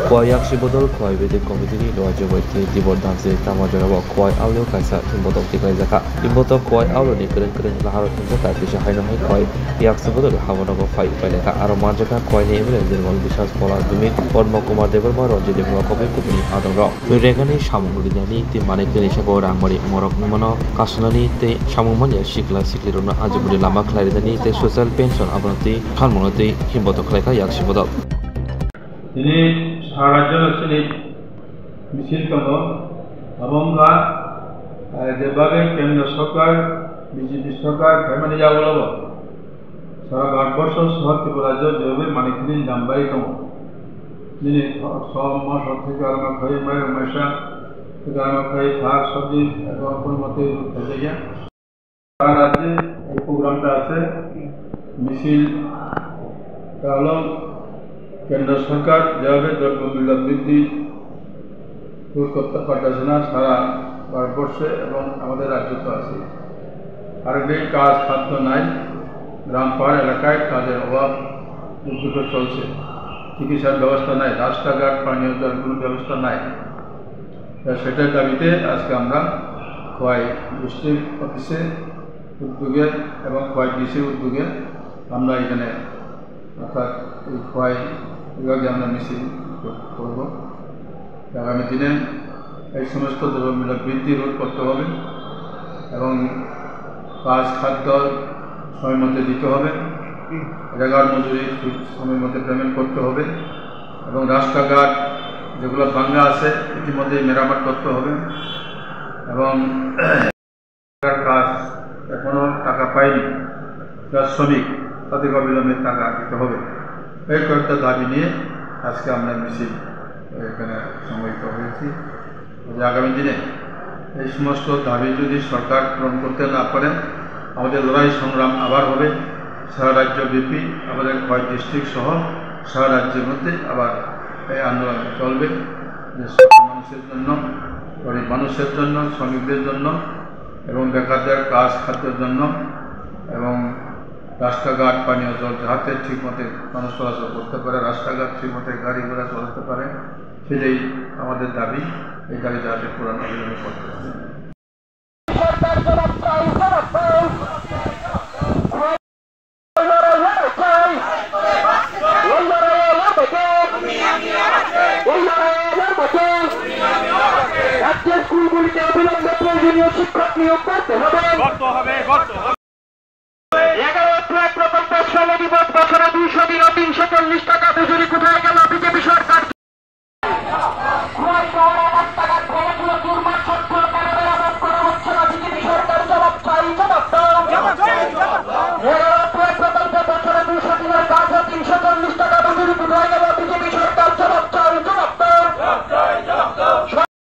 Kuai yak sibodol kuai bede komedini doa jawai ti tibor danse tama jarawa kuai aulo kaisa timbotok tikai zaka timbotok kuai aulo ni keren laharo timbotak bisa haino hai kuai yak sibodol hawonago fai paileka aro manjaka kuai ni emre dirmal bisas pola dumi Padma Kumar Devarma Ranjit Devarma kobe kubni adamra nurekani samungulidani ti manikni sako rangmari morok numano kasunani te samungmanya sikla siklirona ajibudi lama khairidani te social pension abranti khalmonoti himbotok khlaika yak sibodol ini সারাজ্য শ্রেণী মিছিল তব এবং যেভাবে কেন্দ্র সরকার BJP সরকার ফেমানি যাবো সারা ভারতবর্ষ সহ ত্রিপুরা রাজ্য যেভাবে মানিকনি দামবাড়ি দম যিনি সব মাস থেকে আরম্ভ করে মায়ের মশা থেকে আরম্ভ করে শাক সবজি এবং কোন মতে যাইয়া সারা রাজ্যে এই প্রোগ্রামটা আছে মিছিল হলো কেন্দ্র সরকার যেভাবে দ্রব্যমূল্য বৃদ্ধি দূর করতে পারতেছে না সারা ভারতবর্ষে এবং আমাদের রাজ্যতে আছে আরেকটি কাজ খাদ্য নাই গ্রাম পাড় এলাকায় কাজের অভাব দুর্যোগ চলছে চিকিৎসার ব্যবস্থা নাই রাস্তাঘাট পানীয় জল কোনো ব্যবস্থা নাই সেটার দাবিতে আজকে আমরা খোয়াই ডিস্ট্রিক্ট অফিসে উদ্যোগে এবং খোয়াই ডিসির উদ্যোগে আমরা এখানে অর্থাৎ এই খোয়াই বিভাগে আমরা মিছিল করব আগামী দিনে এই সমস্ত দ্রব্যমূল্য বৃদ্ধি রোধ করতে হবে এবং কাজ খাদ্য সময় মতো দিতে হবে জায়গার মজুরি সময় মতো পেমেন্ট করতে হবে এবং রাস্তাঘাট যেগুলো ভাঙ্গা আছে ইতিমধ্যে মেরামত করতে হবে এবং কাজ এখনও টাকা পায়নি যারা শ্রমিক তাদের অবিলম্বে টাকা দিতে হবে এই কয়েকটা দাবি নিয়ে আজকে আমরা মিছিল এখানে সমবেত হয়েছি যে আগামী দিনে এই সমস্ত দাবি যদি সরকার পূরণ করতে না পারেন আমাদের লড়াই সংগ্রাম আবার হবে সারা রাজ্যব্যাপী আমাদের খোয়াই ডিস্ট্রিক্ট সহ সারা রাজ্যের মধ্যে আবার এই আন্দোলন চলবে যে মানুষের জন্য গরিব মানুষের জন্য শ্রমিকদের জন্য এবং বেকারদের কাজ খাদ্যের জন্য এবং রাস্তাঘাট পানীয় জল যাতে ঠিকমতো মানুষ চলাচল করতে পারে রাস্তাঘাট ঠিকমতো গাড়ি ঘোড়া চলাতে পারে সেটাই আমাদের দাবি এই দাবি যাতে পূরণ অবিলম্বে করতে হবে স্কুলগুলিতে অবিলম্বে প্রয়োজনীয় শিক্ষক নিয়োগ করতে হবে 11 প্রকল্পের শ্রম দিবস বছরে 200 দিন ও 340 টাকা মজুরি কোথায়